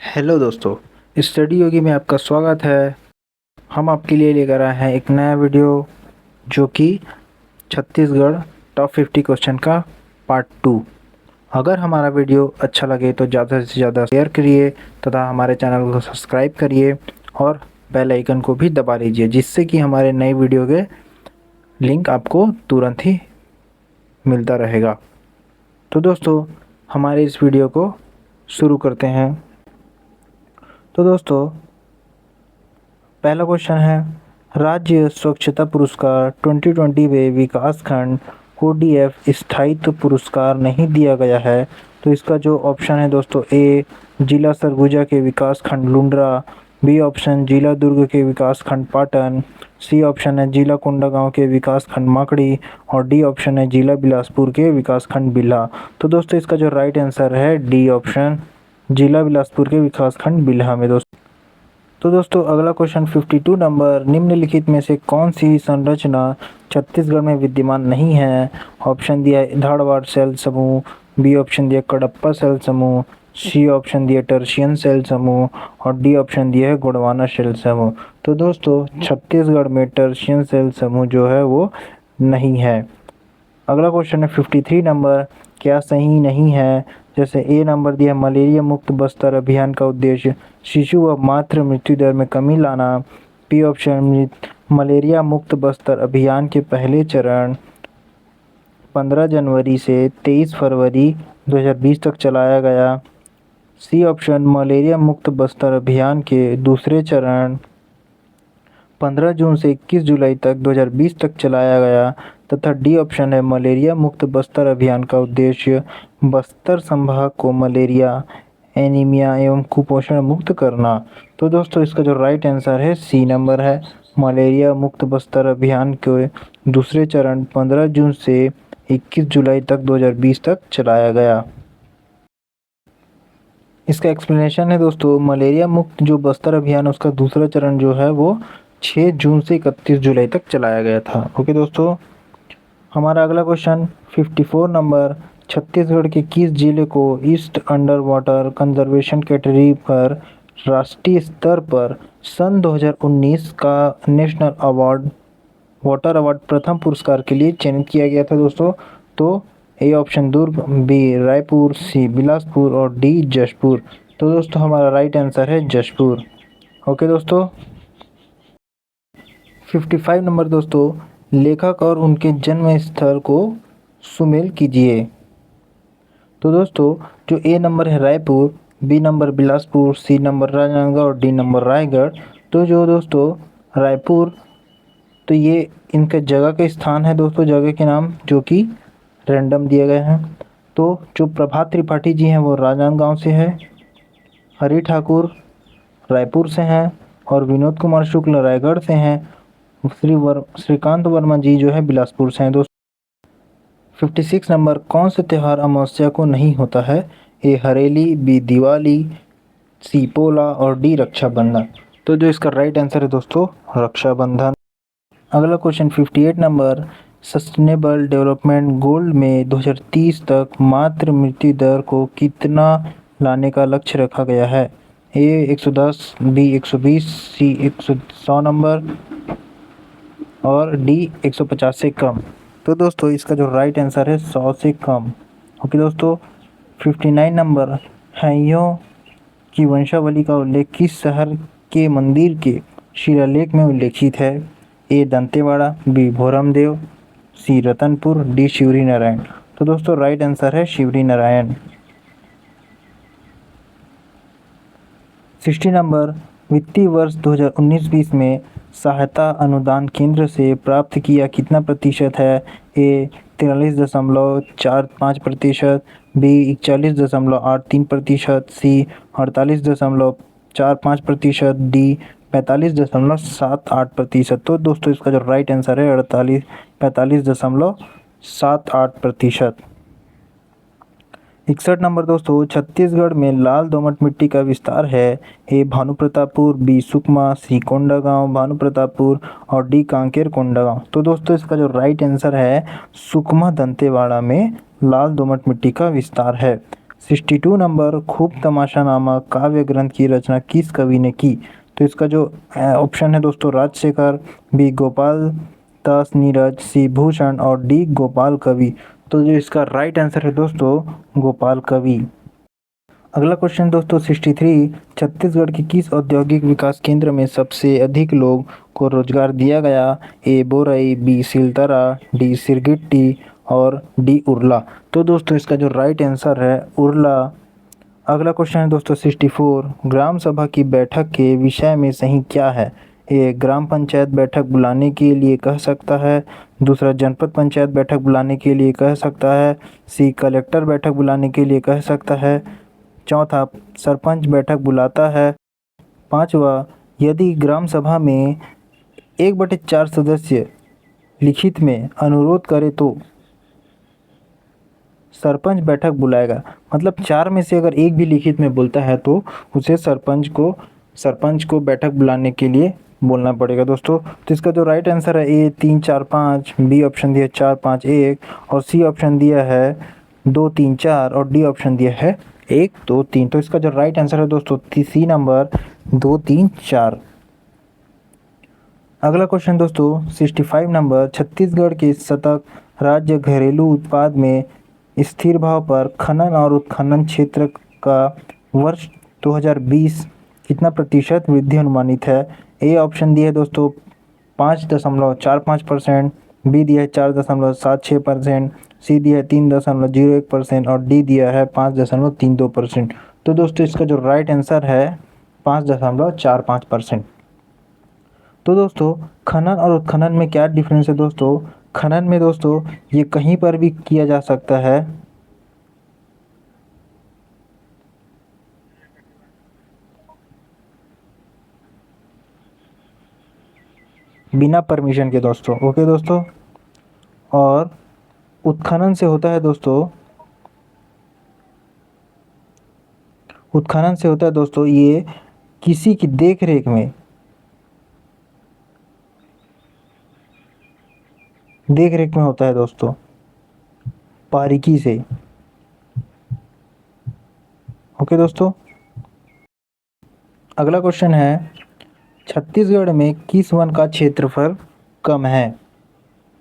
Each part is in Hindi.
हेलो दोस्तों, स्टडी योगी में आपका स्वागत है। हम आपके लिए लेकर आए हैं एक नया वीडियो जो कि छत्तीसगढ़ टॉप 50 क्वेश्चन का पार्ट 2। अगर हमारा वीडियो अच्छा लगे तो ज़्यादा से ज़्यादा शेयर करिए तथा हमारे चैनल को सब्सक्राइब करिए और बेल आइकन को भी दबा लीजिए, जिससे कि हमारे नए वीडियो के लिंक आपको तुरंत ही मिलता रहेगा। तो दोस्तों, हमारे इस वीडियो को शुरू करते हैं। तो दोस्तों, पहला क्वेश्चन है, राज्य स्वच्छता पुरस्कार 2020 में विकास खंड ओडीएफ स्थायित्व पुरस्कार नहीं दिया गया है। तो इसका जो ऑप्शन है दोस्तों, ए जिला सरगुजा के विकास खंड लुंड्रा, बी ऑप्शन जिला दुर्ग के विकास खंड पाटन, सी ऑप्शन है जिला कोंडागांव के विकास खंड माकड़ी और डी ऑप्शन है जिला बिलासपुर के विकास खंड बिल्हा। तो दोस्तों, इसका जो राइट आंसर है डी ऑप्शन जिला बिलासपुर के विकास खंड बिल्हा में दोस्तों। तो दोस्तों, अगला क्वेश्चन 52 नंबर, निम्नलिखित में से कौन सी संरचना छत्तीसगढ़ में विद्यमान नहीं है। ऑप्शन दिया है धारवाड़ सेल समूह, बी ऑप्शन दिया कडप्पा सेल समूह, सी ऑप्शन दिया टर्शियन सेल समूह और डी ऑप्शन दिया है गोंडवाना सेल समूह। तो दोस्तों, छत्तीसगढ़ में टर्शियन सेल समूह जो है वो नहीं है। अगला क्वेश्चन है 53 नंबर, क्या सही नहीं है। जैसे ए नंबर दिया मलेरिया मुक्त बस्तर अभियान का उद्देश्य शिशु व मातृ मृत्यु दर में कमी लाना। बी ऑप्शन मलेरिया मुक्त बस्तर अभियान के पहले चरण 15 जनवरी से 23 फरवरी 2020 तक चलाया गया। सी ऑप्शन मलेरिया मुक्त बस्तर अभियान के दूसरे चरण 15 जून से 21 जुलाई तक 2020 तक चलाया गया। तथा डी ऑप्शन है मलेरिया मुक्त बस्तर अभियान का उद्देश्य बस्तर संभाग को मलेरिया, एनीमिया एवं कुपोषण मुक्त करना। तो दोस्तों, इसका जो राइट आंसर है सी नंबर है, मलेरिया मुक्त बस्तर अभियान के दूसरे चरण 15 जून से 21 जुलाई तक 2020 तक चलाया गया। इसका एक्सप्लेनेशन है दोस्तों, मलेरिया मुक्त जो बस्तर अभियान है उसका दूसरा चरण जो है वो 6 जून से 31 जुलाई तक चलाया गया था। ओके दोस्तों, हमारा अगला क्वेश्चन 54 नंबर, छत्तीसगढ़ के किस जिले को east under water conservation category पर राष्ट्रीय स्तर पर सन 2019 का नेशनल अवार्ड वाटर अवार्ड प्रथम पुरस्कार के लिए चयनित किया गया था दोस्तों। तो A option Durg, B Raipur, C Bilaspur और डी जशपुर। तो दोस्तों, हमारा राइट आंसर है जशपुर। ओके दोस्तों, 55 नंबर दोस्तों, लेखक और उनके जन्म स्थल को सुमेल कीजिए। तो दोस्तों, जो ए नंबर है Raipur, B number Bilaspur, C number Rajnandgaon और डी नंबर रायगढ़। तो जो दोस्तों रायपुर, तो ये इनका जगह के स्थान है दोस्तों, जगह के नाम जो कि रैंडम दिए गए हैं। तो जो प्रभात त्रिपाठी जी हैं वो राजनांदगांव से है, हरि ठाकुर रायपुर से हैं और विनोद कुमार शुक्ल रायगढ़ से हैं। श्रीकांत वर्मा जी जो है बिलासपुर से हैं दोस्तों। 56 नंबर, कौन से त्यौहार अमावस्या को नहीं होता है। ए हरेली, बी दिवाली, सी पोला और डी रक्षाबंधन। तो जो इसका राइट आंसर है दोस्तों रक्षाबंधन। अगला question 58 number, sustainable development goal में 2030 तक मातृ मृत्यु दर को कितना लाने का लक्ष्य रखा गया है। ए 110, बी 120, सी 100 नंबर और डी 150 से कम। तो दोस्तों, इसका जो राइट आंसर है 100 से कम। ओके दोस्तों, 59 नंबर, हैयों की वंशावली का उल्लेख किस शहर के मंदिर के शिलालेख में उल्लेखित है। ए दंतेवाड़ा, बी भोरमदेव, सी रतनपुर, डी शिवरी नारायण। तो दोस्तों, राइट आंसर है शिवरी नारायण। 60 नंबर, वित्तीय वर्ष 2019-20 में सहायता अनुदान केंद्र से प्राप्त किया कितना प्रतिशत है। ए 43.45%, बी 41.83%, सी 48.45%, डी 45.78%। तो दोस्तों, इसका जो राइट आंसर है 45.78%। 61 नंबर दोस्तों, छत्तीसगढ़ में लाल दोमट मिट्टी का विस्तार है। ए भानुप्रतापपुर, बी सुकमा, सी कोंडागांव भानुप्रतापपुर और डी कांकेर कोंडागांव। तो दोस्तों, इसका जो राइट आंसर है सुकमा दंतेवाड़ा में लाल दोमट मिट्टी का विस्तार है। 62 नंबर, खूब तमाशा नामक काव्य ग्रंथ की रचना किस कवि ने की? तो इसका जो ऑप्शन है दोस्तों राजशेखर, बी गोपाल दास नीरज, सी भूषण और डी गोपाल कवि। तो जो इसका राइट आंसर है दोस्तों गोपाल कवि। अगला क्वेश्चन दोस्तों 63, छत्तीसगढ़ के किस औद्योगिक विकास केंद्र में सबसे अधिक लोग को रोजगार दिया गया? ए बोरई, बी सिलतरा, डी सिरगिट्टी और डी उरला। तो दोस्तों इसका जो राइट आंसर है उरला। अगला क्वेश्चन है दोस्तों 64, ग्राम सभा की बैठक के विषय में सही क्या है? ए ग्राम पंचायत बैठक बुलाने के लिए कह सकता है, दूसरा जनपद पंचायत बैठक बुलाने के लिए कह सकता है, सी कलेक्टर बैठक बुलाने के लिए कह सकता है, चौथा सरपंच बैठक बुलाता है, पांचवा यदि ग्राम सभा में 1/4 सदस्य लिखित में अनुरोध करे तो सरपंच बैठक बुलाएगा। मतलब चार में से अगर एक भी लिखित में बोलता है तो उसे सरपंच को बैठक बुलाने के लिए बोलना पड़ेगा दोस्तों। तो इसका जो राइट आंसर है ए 3 4 5, बी ऑप्शन दिया 4 5 1 और सी ऑप्शन दिया है 2 3 4 और डी ऑप्शन दिया है 1 2 3। तो इसका जो राइट आंसर है दोस्तों सी नंबर 2 3 4। अगला क्वेश्चन दोस्तों 65 नंबर, छत्तीसगढ़ के शतक राज्य घरेलू उत्पाद में स्थिर भाव पर खनन और उत्खनन क्षेत्र का वर्ष 2020 कितना प्रतिशत वृद्धि अनुमानित है? ए ऑप्शन दिया है दोस्तों 5.45%, बी दिया है 4.76%, सी दिया है 3.01% और डी दिया है 5.32%। तो दोस्तों इसका जो राइट आंसर है 5.45%। तो दोस्तों खनन और उत्खनन में क्या डिफरेंस है दोस्तों? खनन में दोस्तों ये कहीं पर भी किया जा सकता है बिना परमिशन के दोस्तों। ओके दोस्तों। और उत्खनन से होता है दोस्तों ये किसी की देख रेख में होता है दोस्तों, बारीकी से। ओके दोस्तों। अगला क्वेश्चन है छत्तीसगढ़ में किस वन का क्षेत्रफल कम है?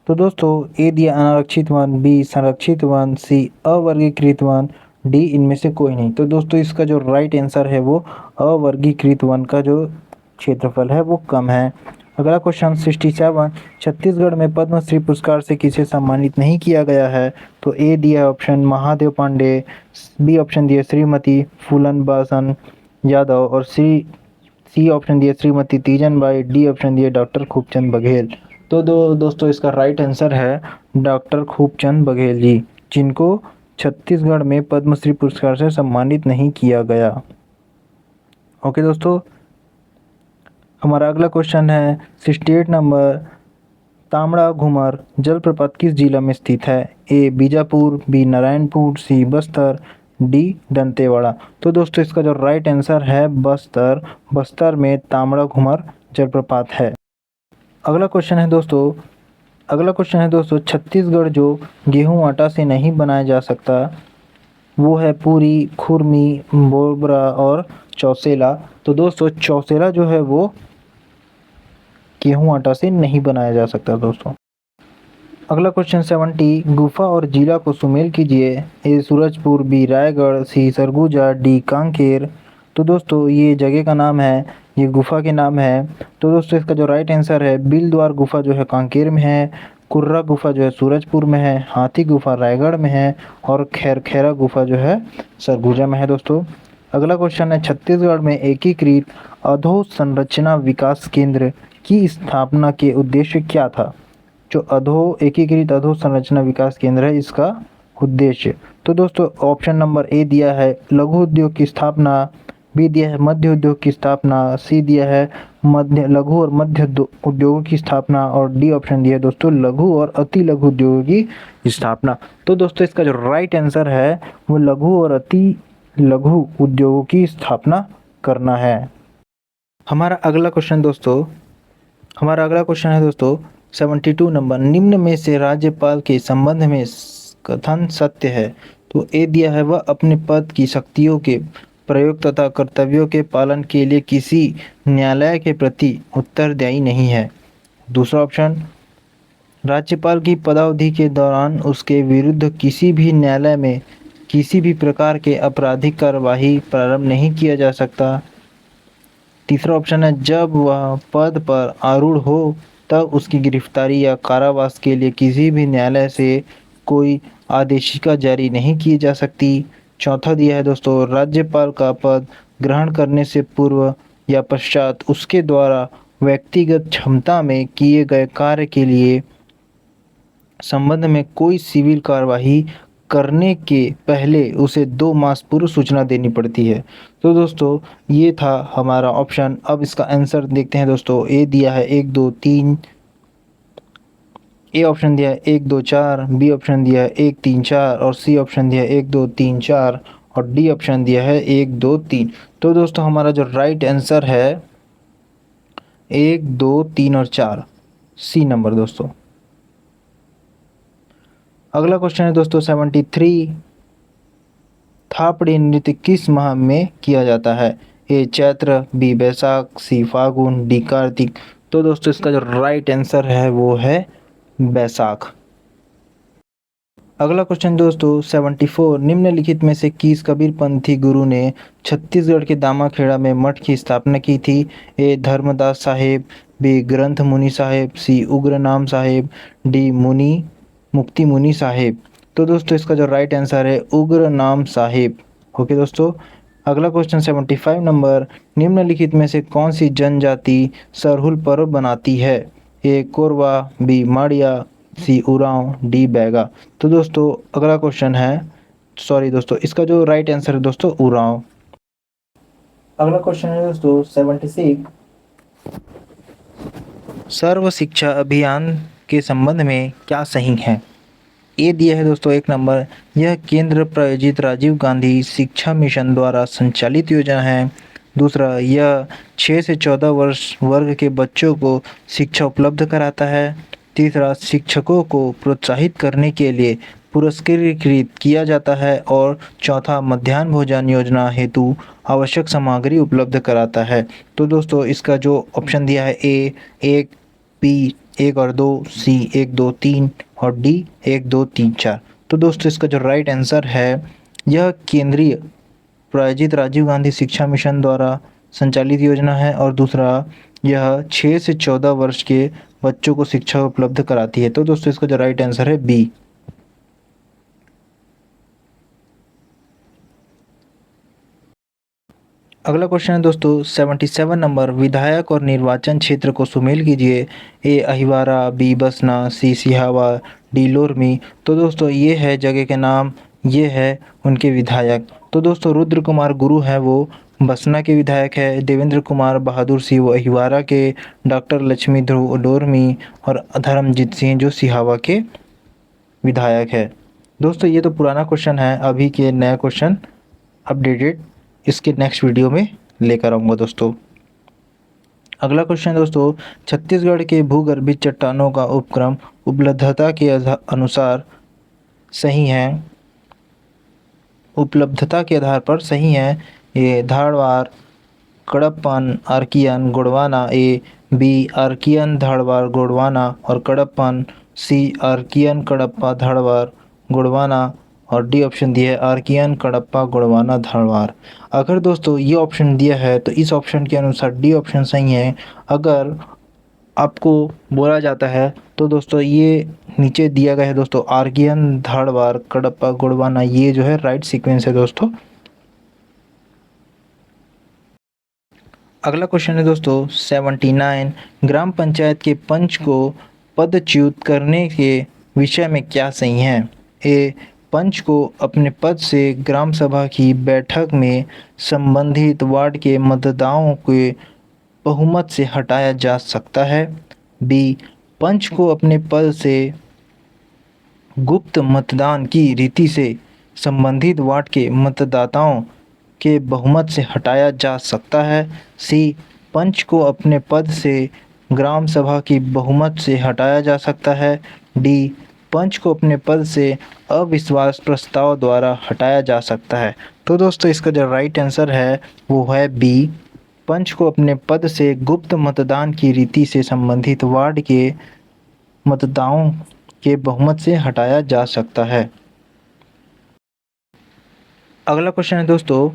तो दोस्तों ए दिया अनारक्षित वन, बी संरक्षित वन, सी अवर्गीकृत वन, डी इनमें से कोई नहीं। तो दोस्तों इसका जो राइट आंसर है वो अवर्गीकृत वन का जो क्षेत्रफल है वो कम है। अगला क्वेश्चन 67, छत्तीसगढ़ में पद्मश्री पुरस्कार से किसे सम्मानित नहीं किया गया है? तो ए दिया option Mahadev Pandey, B option दिया श्रीमती फूलन बासन यादव और सी ऑप्शन दिया श्रीमती तीजन बाई, डी ऑप्शन दिया डॉक्टर खूबचंद बघेल। तो दोस्तों इसका राइट आंसर है डॉक्टर खूबचंद बघेल जी, जिनको छत्तीसगढ़ में पद्मश्री पुरस्कार से सम्मानित नहीं किया गया। ओके दोस्तों। हमारा अगला क्वेश्चन है 68 नंबर, तामड़ा घुमर जलप्रपात किस जिला में स्थित है? ए बीजापुर, बी नारायणपुर, सी बस्तर, डी दंतेवाड़ा। तो दोस्तों इसका जो राइट आंसर है बस्तर में तामड़ा घुमर जलप्रपात है। अगला क्वेश्चन है दोस्तों छत्तीसगढ़ जो गेहूं आटा से नहीं बनाया जा सकता वो है पूरी, खुरमी, बोबरा और चौसेला। तो दोस्तों चौसेला जो है वो गेहूं आटा से नहीं बनाया जा सकता दोस्तों। अगला क्वेश्चन 70, गुफा और जिला को सुमेल कीजिए। ए सूरजपुर, बी रायगढ़, सी सरगुजा, डी कांकेर। तो दोस्तों ये जगह का नाम है, ये गुफा के नाम है। तो दोस्तों इसका जो राइट आंसर है बिलद्वार गुफा जो है कांकेर में है, कुर्रा गुफा जो है सूरजपुर में है, हाथी गुफा रायगढ़ में है और खैरा गुफा जो है सरगुजा में है दोस्तों। अगला क्वेश्चन है छत्तीसगढ़ में एकीकृत अधोसंरचना विकास केंद्र की स्थापना के उद्देश्य क्या था? जो एकीकृत अधोसंरचना विकास केंद्र है इसका उद्देश्य। तो दोस्तों ऑप्शन नंबर ए दिया है लघु उद्योग की स्थापना, बी दिया है मध्य उद्योग की स्थापना, सी दिया है लघु और मध्य उद्योगों की स्थापना और डी ऑप्शन दिया है दोस्तों लघु और अति लघु उद्योगों की स्थापना। तो दोस्तों इसका जो राइट आंसर है वो लघु और अति लघु उद्योगों की स्थापना करना है। हमारा अगला क्वेश्चन है दोस्तों 72 नंबर, निम्न में से राज्यपाल के संबंध में कथन सत्य है? तो ए दिया है वह अपने पद की शक्तियों के प्रयोग तथा कर्तव्यों के पालन के लिए किसी न्यायालय के प्रति उत्तरदायी नहीं है। दूसरा ऑप्शन, राज्यपाल की पदावधि के दौरान उसके विरुद्ध किसी भी न्यायालय में किसी भी प्रकार के आपराधिक कार्यवाही प्रारंभ नहीं किया जा सकता। तीसरा ऑप्शन है, जब वह पद पर आरूढ़ हो तब उसकी गिरफ्तारी या कारावास के लिए किसी भी न्यायालय से कोई आदेशिका जारी नहीं की जा सकती। चौथा दिया है दोस्तों, राज्यपाल का पद ग्रहण करने से पूर्व या पश्चात उसके द्वारा व्यक्तिगत क्षमता में किए गए कार्य के लिए संबंध में कोई सिविल कार्यवाही करने के पहले उसे 2 मास पूर्व सूचना देनी पड़ती है। तो दोस्तों ये था हमारा ऑप्शन। अब इसका आंसर देखते हैं दोस्तों। ए दिया है 1 2 3, ए ऑप्शन दिया है 1 2 4, बी ऑप्शन दिया है 1 3 4 और सी ऑप्शन दिया है 1 2 3 4 और डी ऑप्शन दिया है 1 2 3। तो दोस्तों हमारा जो राइट आंसर है 1 2 3 और 4, सी नंबर दोस्तों। अगला क्वेश्चन है दोस्तों 73, थापड़ी नृत्य किस माह में किया जाता है? ए चैत्र, बी बैसाख, सी फागुन, डी कार्तिक। तो दोस्तों इसका जो राइट आंसर है वो है बैसाख। अगला क्वेश्चन दोस्तों 74, निम्नलिखित में से किस कबीरपंथी गुरु ने छत्तीसगढ़ के दामाखेड़ा में मठ की स्थापना की थी? ए धर्मदास साहेब, बी ग्रंथ मुनि साहेब, सी उग्रनाम साहेब, डी मुक्ति मुनि साहेब। तो दोस्तों इसका जो राइट आंसर है उग्रनाम साहेब। ओके दोस्तों। अगला क्वेश्चन 75 नंबर, निम्नलिखित में से कौन सी जनजाति सरहुल पर्व बनाती है? ए कोरवा, बी माड़िया, सी उरांव, डी बैगा। तो दोस्तों अगला क्वेश्चन है, सॉरी दोस्तों, इसका जो राइट आंसर है दोस्तों उरांव। अगला क्वेश्चन है दोस्तों 76, सर्व शिक्षा अभियान के संबंध में क्या सही है? ए दिया है दोस्तों 1 नंबर, यह केंद्र प्रायोजित राजीव गांधी शिक्षा मिशन द्वारा संचालित योजना है। दूसरा, यह 6 से 14 वर्ष वर्ग के बच्चों को शिक्षा उपलब्ध कराता है। तीसरा, शिक्षकों को प्रोत्साहित करने के लिए पुरस्कृत किया जाता है। और चौथा, मध्याह्न भोजन योजना हेतु आवश्यक सामग्री उपलब्ध कराता है। तो दोस्तों इसका जो ऑप्शन दिया है ए 1, बी 1 और 2, सी 1 2 3 और डी 1 2 3 4। तो दोस्तों इसका जो राइट आंसर है, यह केंद्रीय प्रायोजित राजीव गांधी शिक्षा मिशन द्वारा संचालित योजना है। और दूसरा, यह 6 से 14 वर्ष के बच्चों को शिक्षा उपलब्ध कराती है। तो दोस्तों इसका जो राइट आंसर है बी। अगला क्वेश्चन है दोस्तों 77 नंबर, विधायक और निर्वाचन क्षेत्र को सुमेल कीजिए। ए अहिवारा, बी बसना, सी सिहावा, डी लोरमी। तो दोस्तों ये है जगह के नाम, ये है उनके विधायक। तो दोस्तों रुद्र कुमार गुरु हैं वो बसना के विधायक है, देवेंद्र कुमार बहादुर सिंह वो अहिवारा के, डॉक्टर लक्ष्मी ध्रुव लोरमी और धर्मजीत सिंह जो सिहावा के विधायक है। दोस्तों ये तो पुराना क्वेश्चन है, अभी के नया क्वेश्चन अपडेटेड इसके नेक्स्ट वीडियो में लेकर आऊँगा दोस्तों। अगला क्वेश्चन दोस्तों, छत्तीसगढ़ के भूगर्भित चट्टानों का उपक्रम उपलब्धता के अनुसार सही है, उपलब्धता के आधार पर सही है। ये Dharwar, Cuddapah, Archean, Gondwana. A B Archean, Dharwar, Gondwana और कडप्पन, सी आर्कियन, कडप्पा, धारवाड़, गोंडवाना और डी ऑप्शन दिया है आर्कियन, कडप्पा, गोंडवाना, धारवाड़। अगर दोस्तों ये ऑप्शन दिया है तो इस ऑप्शन के अनुसार डी ऑप्शन सही है। अगर आपको बोला जाता है तो दोस्तों ये नीचे दिया गया है दोस्तों आर्कियन, धारवाड़, कडप्पा, गोंडवाना, ये जो है राइट सीक्वेंस है दोस्तों। अगला क्वेश्चन है दोस्तों 79, ग्राम पंचायत के पंच को पदच्युत करने के विषय में क्या सही है? ए पंच को अपने पद से ग्राम सभा की बैठक में संबंधित वार्ड के मतदाताओं के बहुमत से हटाया जा सकता है। बी पंच को अपने पद से गुप्त मतदान की रीति से संबंधित वार्ड के मतदाताओं के बहुमत से हटाया जा सकता है। सी पंच को अपने पद से ग्राम सभा की बहुमत से हटाया जा सकता है। डी पंच को अपने पद से अविश्वास प्रस्ताव द्वारा हटाया जा सकता है? तो दोस्तों इसका जो राइट आंसर है वो है बी। पंच को अपने पद से गुप्त मतदान की रीति से संबंधित वार्ड के मतदाताओं के बहुमत से हटाया जा सकता है। अगला क्वेश्चन है दोस्तों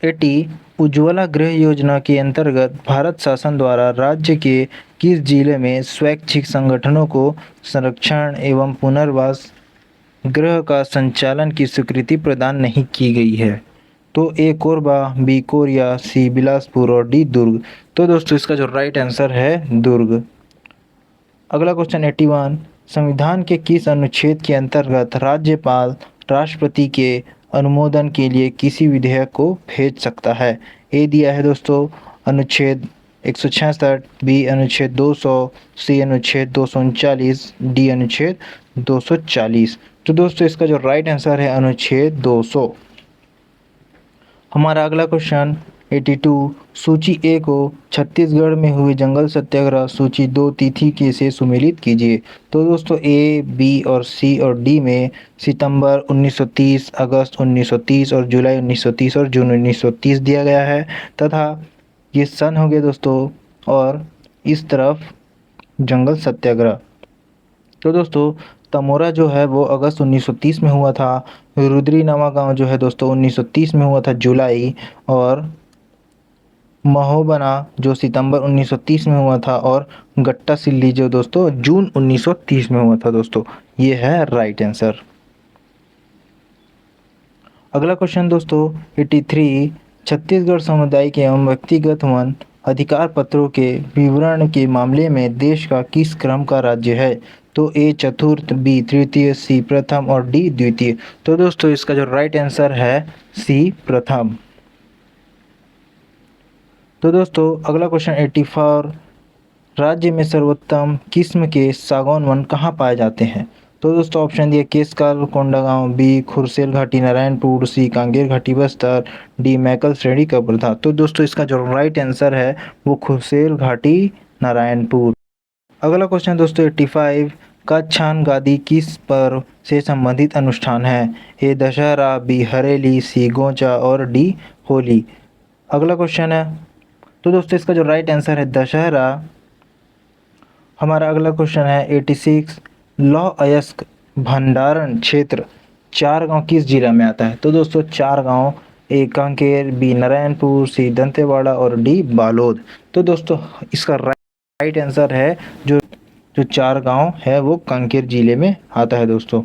80 उज्ज्वला गृह योजना के अंतर्गत भारत शासन द्वारा राज्य के किस जिले में स्वैच्छिक संगठनों को संरक्षण एवं पुनर्वास गृह का संचालन की स्वीकृति प्रदान नहीं की गई है? तो ए कोरबा, बी कोरिया, सी बिलासपुर और डी दुर्ग। तो दोस्तों इसका जो राइट आंसर है दुर्ग। अगला क्वेश्चन 81 संविधान के किस अनुच्छेद के अंतर्गत राज्यपाल राष्ट्रपति के अनुमोदन के लिए किसी विधेयक को भेज सकता है? ए दिया है दोस्तों अनुच्छेद 166, बी अनुच्छेद 200, सी अनुच्छेद 239, डी अनुच्छेद 240। तो दोस्तों इसका जो राइट आंसर है अनुच्छेद 200। हमारा अगला क्वेश्चन 82 सूची ए को छत्तीसगढ़ में हुए जंगल सत्याग्रह सूची 2 तिथि के से सुमेलित कीजिए। तो दोस्तों ए, बी और सी और डी में सितंबर 1930, अगस्त 1930 और जुलाई 1930 और जून 1930 दिया गया है तथा ये सन हो गया दोस्तों। और इस तरफ जंगल सत्याग्रह तो दोस्तों तमोरा जो है वो अगस्त 1930 में हुआ था, रुद्रीनामा गांव जो है दोस्तों 1930 में हुआ था जुलाई, और महोबना जो सितंबर 1930 में हुआ था, और गट्टा सिल्ली जो दोस्तों जून 1930 में हुआ था दोस्तों। ये है राइट आंसर। अगला क्वेश्चन दोस्तों 83 छत्तीसगढ़ सामुदायिक एवं व्यक्तिगत वन अधिकार पत्रों के विवरण के मामले में देश का किस क्रम का राज्य है? तो ए चतुर्थ, बी तृतीय, सी प्रथम और डी द्वितीय। तो दोस्तों इसका जो राइट आंसर है सी प्रथम। तो दोस्तों अगला क्वेश्चन 84 राज्य में सर्वोत्तम किस्म के सागौन वन कहाँ पाए जाते हैं? तो दोस्तों ऑप्शन दिए केसकाल कोंडागांव, बी खुरसेल घाटी नारायणपुर, सी कांगेर घाटी बस्तर, डी मैकल श्रेणी कवर्धा। तो दोस्तों इसका जो राइट आंसर है वो खुरसेल घाटी नारायणपुर। अगला क्वेश्चन दोस्तों 85 कच्छान गादी किस पर्व से संबंधित अनुष्ठान है? ए दशहरा, बी हरेली, सी गोंचा और डी होली। अगला क्वेश्चन है तो दोस्तों इसका जो राइट आंसर है दशहरा। हमारा अगला क्वेश्चन है 86 लौह अयस्क भंडारण क्षेत्र 4 गांव किस जिला में आता है? तो दोस्तों 4 गांव ए कांकेर, बी नारायणपुर, सी दंतेवाड़ा और डी बालोद। तो दोस्तों इसका राइट आंसर है जो 4 गांव है वो कांकेर जिले में आता है दोस्तों।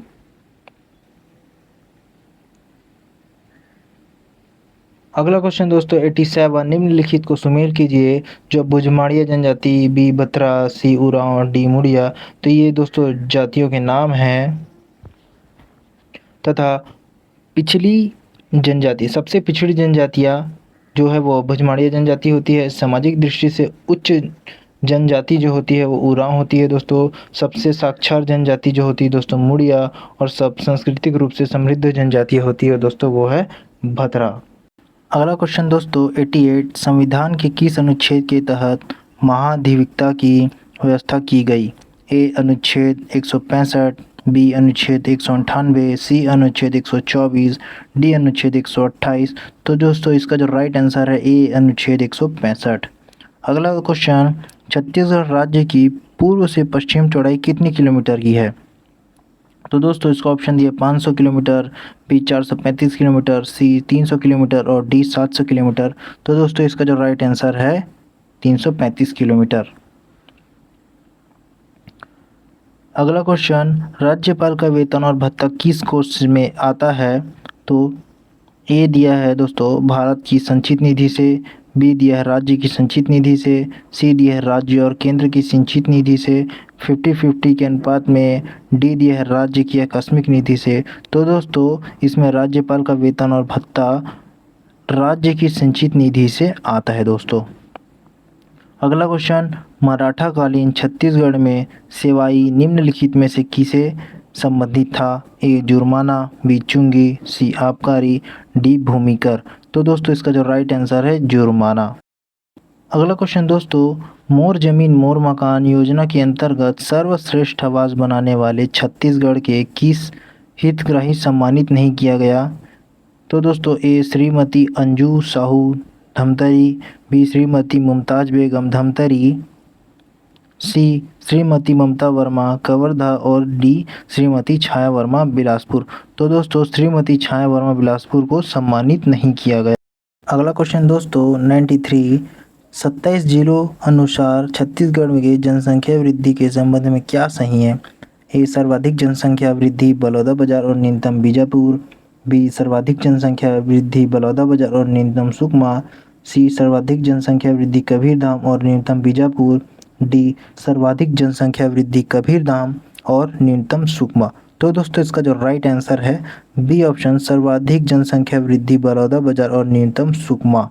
अगला क्वेश्चन दोस्तों 87 निम्नलिखित को सुमेल कीजिए जो बुझमाड़िया जनजाति, बी बत्रा, सी उरांव, डी मुड़िया। तो ये दोस्तों जातियों के नाम हैं तथा पिछली जनजाति सबसे पिछड़ी जनजातियाँ जो है वो बुझमाड़िया जनजाति होती है। सामाजिक दृष्टि से उच्च जनजाति जो होती है वो उरांव होती है दोस्तों। सबसे साक्षर जनजाति जो होती है दोस्तों मुड़िया, और सब सांस्कृतिक रूप से समृद्ध जनजाति होती है दोस्तों वो है भद्रा। अगला क्वेश्चन दोस्तों 88 संविधान के किस अनुच्छेद के तहत महाधिवक्ता की व्यवस्था की गई? ए अनुच्छेद 165, बी अनुच्छेद 198, सी अनुच्छेद 124, डी अनुच्छेद 128। तो दोस्तों इसका जो राइट आंसर है ए अनुच्छेद 165। अगला क्वेश्चन छत्तीसगढ़ राज्य की पूर्व से पश्चिम चौड़ाई कितनी किलोमीटर की है? तो दोस्तों इसका ऑप्शन दिया 500 किलोमीटर, बी 435 किलोमीटर, सी 300 किलोमीटर और डी 700 किलोमीटर। तो दोस्तों इसका जो राइट आंसर है 335 किलोमीटर। अगला क्वेश्चन राज्यपाल का वेतन और भत्ता किस कोष में आता है? तो ए दिया है दोस्तों भारत की संचित निधि से, बी दिया है राज्य की संचित निधि से, सी दिया है राज्य और केंद्र की संचित निधि से 50-50 के अनुपात में, डी दिया है राज्य की आकस्मिक निधि से। तो दोस्तों इसमें राज्यपाल का वेतन और भत्ता राज्य की संचित निधि से आता है दोस्तों। अगला क्वेश्चन मराठाकालीन छत्तीसगढ़ में सेवाई निम्नलिखित में से किसे संबंधित था? ए जुर्माना, बी चुंगी, सी आबकारी, डी भूमिकर। तो दोस्तों इसका जो राइट आंसर है जुर्माना। अगला क्वेश्चन दोस्तों, मोर जमीन मोर मकान योजना के अंतर्गत सर्वश्रेष्ठ आवास बनाने वाले छत्तीसगढ़ के किस हितग्राही सम्मानित नहीं किया गया? तो दोस्तों ए श्रीमती अंजू साहू धमतरी, बी श्रीमती मुमताज बेगम धमतरी, सी श्रीमती ममता वर्मा कवर्धा और डी श्रीमती छाया वर्मा बिलासपुर। तो दोस्तों श्रीमती छाया वर्मा बिलासपुर को सम्मानित नहीं किया गया। अगला क्वेश्चन दोस्तों 93, 27 जिलों अनुसार छत्तीसगढ़ में जनसंख्या वृद्धि के संबंध में क्या सही है? ए सर्वाधिक जनसंख्या वृद्धि बलौदाबाजार और न्यूनतम बीजापुर, बी सर्वाधिक जनसंख्या वृद्धि बलौदाबाजार और न्यूनतम सुकमा, सी सर्वाधिक जनसंख्या वृद्धि कबीरधाम और न्यूनतम बीजापुर, डी सर्वाधिक जनसंख्या वृद्धि कबीरधाम और न्यूनतम सुकमा। तो दोस्तों इसका जो राइट आंसर है बी ऑप्शन सर्वाधिक जनसंख्या वृद्धि बलौदाबाजार और न्यूनतम सुकमा।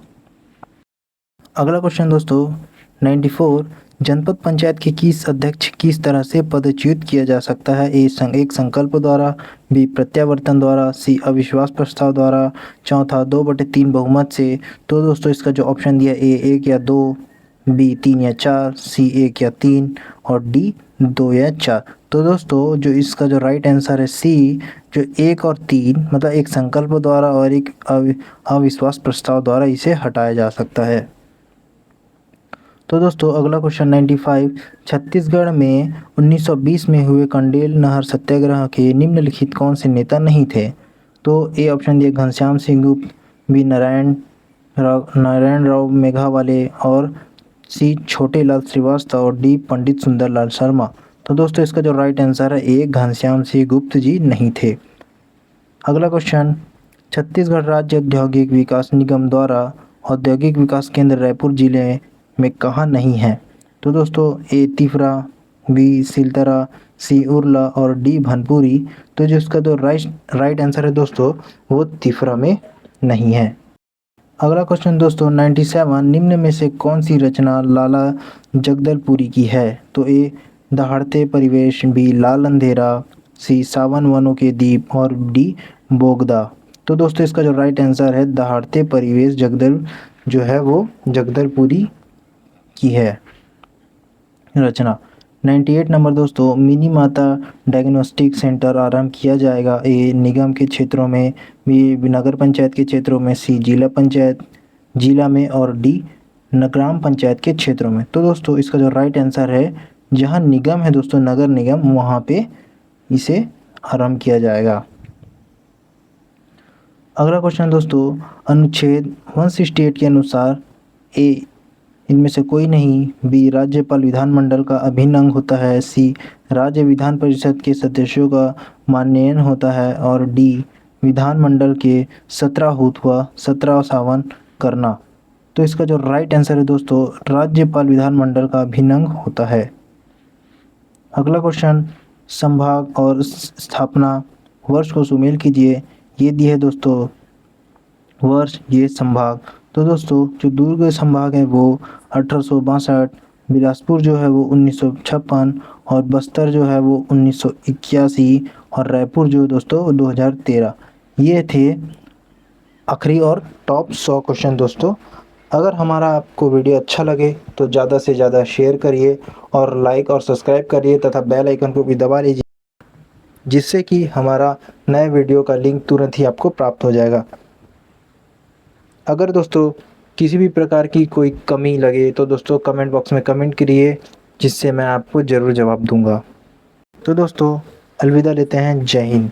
अगला क्वेश्चन दोस्तों 94, जनपद पंचायत के किस अध्यक्ष किस तरह से पदच्युत किया जा सकता है? ए एक संकल्प द्वारा, बी प्रत्यावर्तन द्वारा, सी अविश्वास प्रस्ताव द्वारा, चौथा 2/3 बहुमत से। तो दोस्तों इसका जो ऑप्शन दिया ए 1 या 2, बी 3 या 4, सी 1 या 3 और डी 2 या 4। तो दोस्तों जो इसका जो राइट आंसर है सी जो 1 और 3 मतलब एक संकल्प द्वारा और एक अविश्वास प्रस्ताव द्वारा इसे हटाया जा सकता है। तो दोस्तों अगला क्वेश्चन 95, छत्तीसगढ़ में 1920 में हुए कंडेल नहर सत्याग्रह के निम्नलिखित कौन से नेता नहीं थे? तो ए ऑप्शन दिया घनश्याम सिंह गुप्त, बी नारायण राव मेघावाले और सी छोटे लाल श्रीवास्तव और डी पंडित सुंदरलाल शर्मा। तो दोस्तों इसका जो राइट आंसर है ए घनश्याम सिंह गुप्त जी नहीं थे। अगला क्वेश्चन, छत्तीसगढ़ राज्य औद्योगिक विकास निगम द्वारा औद्योगिक विकास केंद्र रायपुर जिले में कहाँ नहीं है? तो दोस्तों ए तिफरा, बी सिलतरा, सी उरला और डी भनपुरी। तो जो इसका जो राइट आंसर है दोस्तों वो तिफरा में नहीं है। अगला क्वेश्चन दोस्तों 97, निम्न में से कौन सी रचना लाला जगदलपुरी की है? तो ए दहाड़ते परिवेश, बी लाल अंधेरा, सी सावन वनों के दीप और डी बोगदा। तो दोस्तों इसका जो राइट आंसर है दहाड़ते परिवेश जो है वो जगदलपुरी की है रचना। 98 नंबर दोस्तों, मिनी माता डायग्नोस्टिक सेंटर आरंभ किया जाएगा? ए निगम के क्षेत्रों में, बी नगर पंचायत के क्षेत्रों में, सी जिला में और डी ग्राम पंचायत के क्षेत्रों में। तो दोस्तों इसका जो राइट आंसर है जहां निगम है दोस्तों नगर निगम वहां पे इसे आरंभ किया जाएगा। अगला क्वेश्चन दोस्तों, अनुच्छेद 168 के अनुसार ए इनमें से कोई नहीं, बी राज्यपाल विधानमंडल का अभिन्न अंग होता है, सी राज्य विधान परिषद के सदस्यों का माननीयन होता है और डी विधानमंडल के 17वां करना। तो इसका जो राइट आंसर है दोस्तों राज्यपाल विधानमंडल का अभिन्न अंग होता है। अगला क्वेश्चन, संभाग और स्थापना वर्ष को सुमेल कीजिए। ये दी है दोस्तों वर्ष, ये संभाग। तो दोस्तों जो दुर्ग संभाग है वो 1862, बिलासपुर जो है वो 1956 और बस्तर जो है वो 1981 और रायपुर जो दोस्तों 2013। ये थे आखिरी और टॉप 100 क्वेश्चन दोस्तों। अगर हमारा आपको वीडियो अच्छा लगे तो ज़्यादा से ज़्यादा शेयर करिए और लाइक और सब्सक्राइब करिए तथा बेल आइकन को भी दबा लीजिए, जिससे कि हमारा नए वीडियो का लिंक तुरंत ही आपको प्राप्त हो जाएगा। अगर दोस्तों किसी भी प्रकार की कोई कमी लगे तो दोस्तों कमेंट बॉक्स में कमेंट करिए, जिससे मैं आपको ज़रूर जवाब दूंगा। तो दोस्तों अलविदा लेते हैं, जय हिंद।